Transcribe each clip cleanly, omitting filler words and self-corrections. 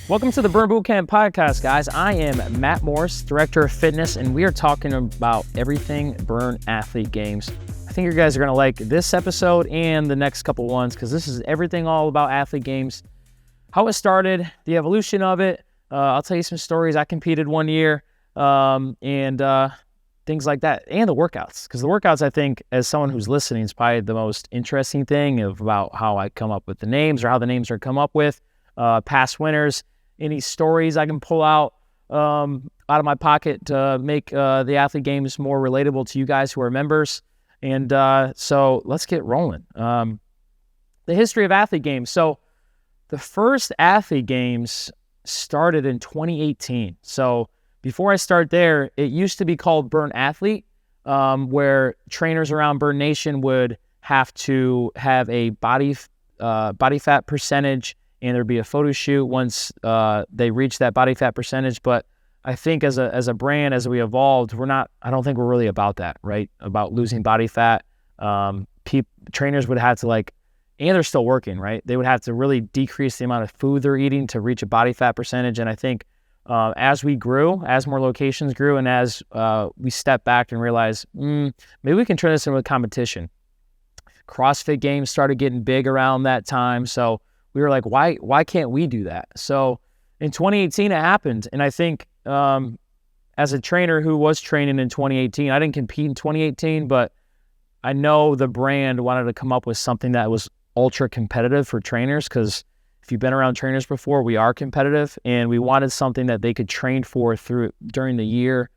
Welcome to the Burn Bootcamp podcast, guys. I am Matt Morris, Director of Fitness, and we are talking about everything Burn Athlete Games. I think you guys are going to like this episode and the next couple ones because this is everything all about Athlete Games, how it started, the evolution of it. I'll tell you some stories. I competed one year and things like that, and the workouts, because the workouts, I think, as someone who's listening, is probably the most interesting thing about how I come up with the names or how the names are come up with, past winners. Any stories I can pull out of my pocket to make the Athlete Games more relatable to you guys who are members. And so let's get rolling. The history of Athlete Games. So the first Athlete Games started in 2018. So before I start there, it used to be called Burn Athlete, where trainers around Burn Nation would have to have a body fat percentage, and there'd be a photo shoot once they reach that body fat percentage. But I think as a brand, as we evolved, I don't think we're really about that, right? About losing body fat. Trainers would have to and they're still working, right? They would have to really decrease the amount of food they're eating to reach a body fat percentage. And I think as we grew, as more locations grew, and as we stepped back and realized, maybe we can turn this into a competition. CrossFit Games started getting big around that time. So we were like, why can't we do that? So in 2018, it happened. And I think as a trainer who was training in 2018, I didn't compete in 2018, but I know the brand wanted to come up with something that was ultra competitive for trainers, because if you've been around trainers before, we are competitive, and we wanted something that they could train for during the year,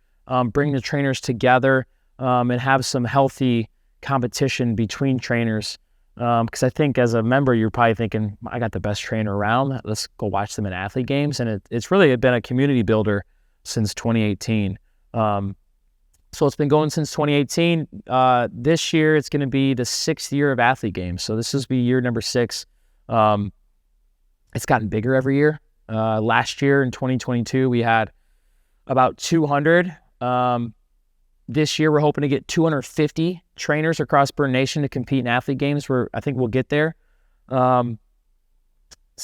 bring the trainers together, and have some healthy competition between trainers. Because I think as a member, you're probably thinking, I got the best trainer around. Let's go watch them in Athlete Games. And it's really been a community builder since 2018. So it's been going since 2018. This year, it's going to be the 6th year of Athlete Games. So this will be year number 6. It's gotten bigger every year. Last year in 2022, we had about 200. This year, we're hoping to get 250 trainers across Burn Nation to compete in Athlete Games. I think we'll get there. Some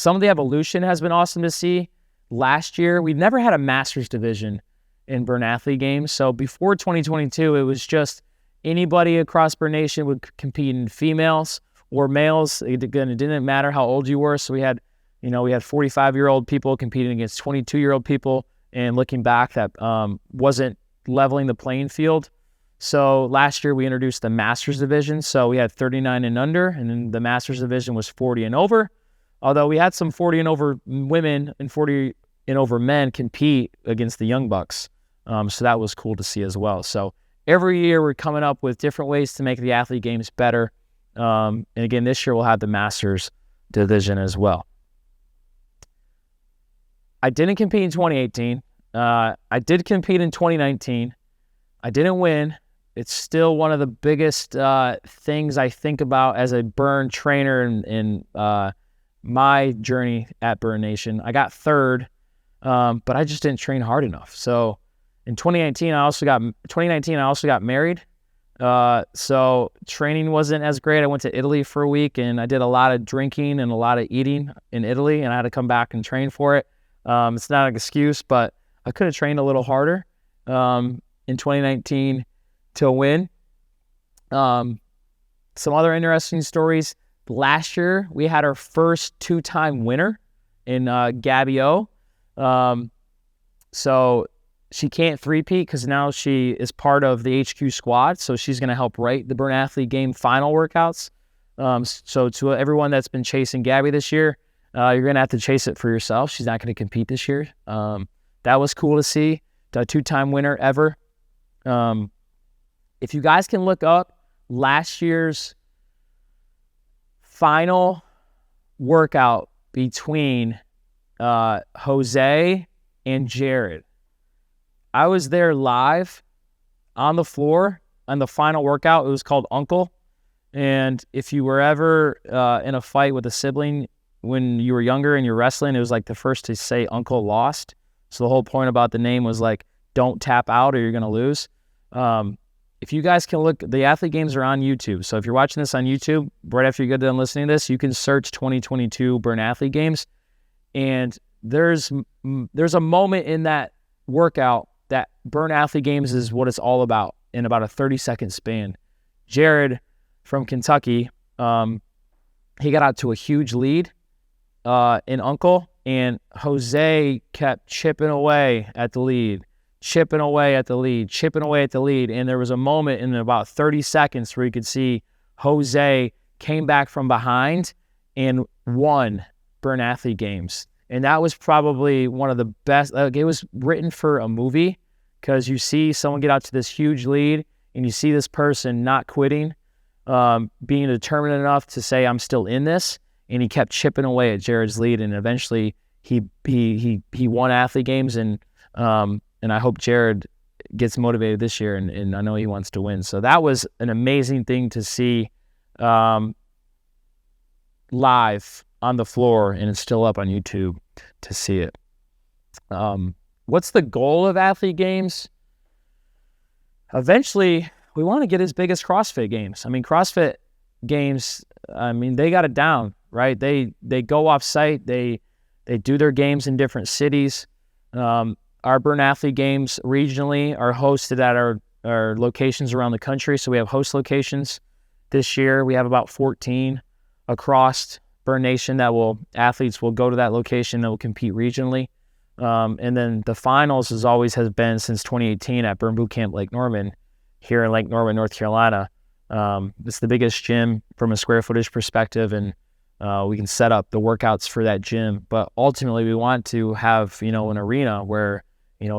of the evolution has been awesome to see. Last year, we've never had a Masters division in Burn Athlete Games. So before 2022, it was just anybody across Burn Nation would compete in females or males. It didn't matter how old you were. So we had 45-year-old people competing against 22-year-old people. And looking back, that wasn't leveling the playing field. So last year we introduced the Masters division. So we had 39 and under, and then the Masters division was 40 and over. Although we had some 40 and over women and 40 and over men compete against the Young Bucks. So that was cool to see as well. So every year we're coming up with different ways to make the Athlete Games better. And again, this year we'll have the Masters division as well. I didn't compete in 2018. I did compete in 2019. I didn't win. It's still one of the biggest things I think about as a Burn trainer in my journey at Burn Nation. I got 3rd, but I just didn't train hard enough. So in 2019, I also got married. So training wasn't as great. I went to Italy for a week, and I did a lot of drinking and a lot of eating in Italy, and I had to come back and train for it. It's not an excuse, but I could have trained a little harder in 2019 to win. Some other interesting stories. Last year, we had our first 2-time winner in Gabby O. So she can't three-peat because now she is part of the HQ squad. So she's going to help write the Burn Athlete Game final workouts. So to everyone that's been chasing Gabby this year, you're going to have to chase it for yourself. She's not going to compete this year. That was cool to see. The 2-time winner ever. If you guys can look up last year's final workout between Jose and Jared, I was there live on the floor on the final workout. It was called Uncle. And if you were ever in a fight with a sibling when you were younger and you're wrestling, it was like the first to say Uncle lost. So the whole point about the name was like, don't tap out or you're going to lose. If you guys can look, the Athlete Games are on YouTube. So if you're watching this on YouTube, right after you get done listening to this, you can search 2022 Burn Athlete Games. And there's a moment in that workout that Burn Athlete Games is what it's all about in about a 30-second span. Jared from Kentucky, he got out to a huge lead in Uncle, and Jose kept chipping away at the lead, and there was a moment in about 30 seconds where you could see Jose came back from behind and won Burn Athlete Games. And that was probably one of the best. It was written for a movie, because you see someone get out to this huge lead and you see this person not quitting, being determined enough to say, I'm still in this. And he kept chipping away at Jared's lead, and eventually he won Athlete Games. And I hope Jared gets motivated this year, and I know he wants to win. So that was an amazing thing to see live on the floor, and it's still up on YouTube to see it. What's the goal of Athlete Games? Eventually, we want to get as big as CrossFit Games. I mean, CrossFit Games, they got it down, right? They go off site. They do their games in different cities. Our Burn Athlete Games regionally are hosted at our locations around the country. So we have host locations this year. We have about 14 across Burn Nation athletes will go to that location that will compete regionally. And then the finals has been since 2018 at Burn Boot Camp Lake Norman here in Lake Norman, North Carolina. It's the biggest gym from a square footage perspective, and we can set up the workouts for that gym. But ultimately, we want to have, an arena where,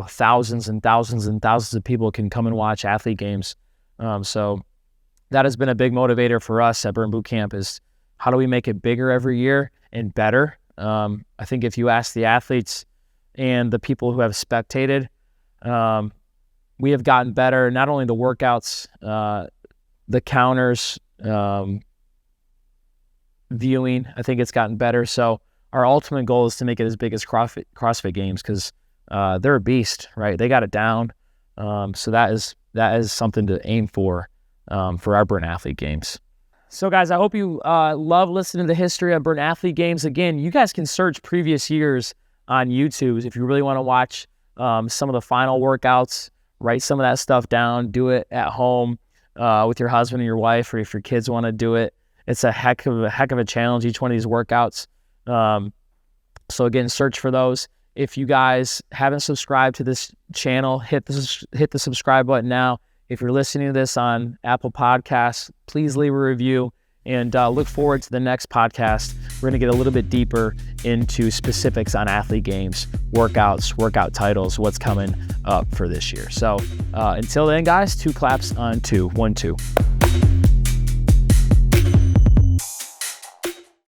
thousands and thousands and thousands of people can come and watch Athlete Games. So that has been a big motivator for us at Burn Boot Camp, is how do we make it bigger every year and better? I think if you ask the athletes and the people who have spectated, we have gotten better. Not only the workouts, the counters, viewing, I think it's gotten better. So our ultimate goal is to make it as big as CrossFit Games, because they're a beast, right? They got it down. So that is something to aim for our Burn Athlete Games. So guys, I hope you love listening to the history of Burn Athlete Games. Again, you guys can search previous years on YouTube if you really want to watch some of the final workouts, write some of that stuff down, do it at home with your husband and your wife, or if your kids want to do it. It's a heck of a challenge, each one of these workouts. So again, search for those. If you guys haven't subscribed to this channel, hit the subscribe button now. If you're listening to this on Apple Podcasts, please leave a review, and look forward to the next podcast. We're going to get a little bit deeper into specifics on Athlete Games, workouts, workout titles, what's coming up for this year. So until then, guys, 2 claps on 2. 1, 2.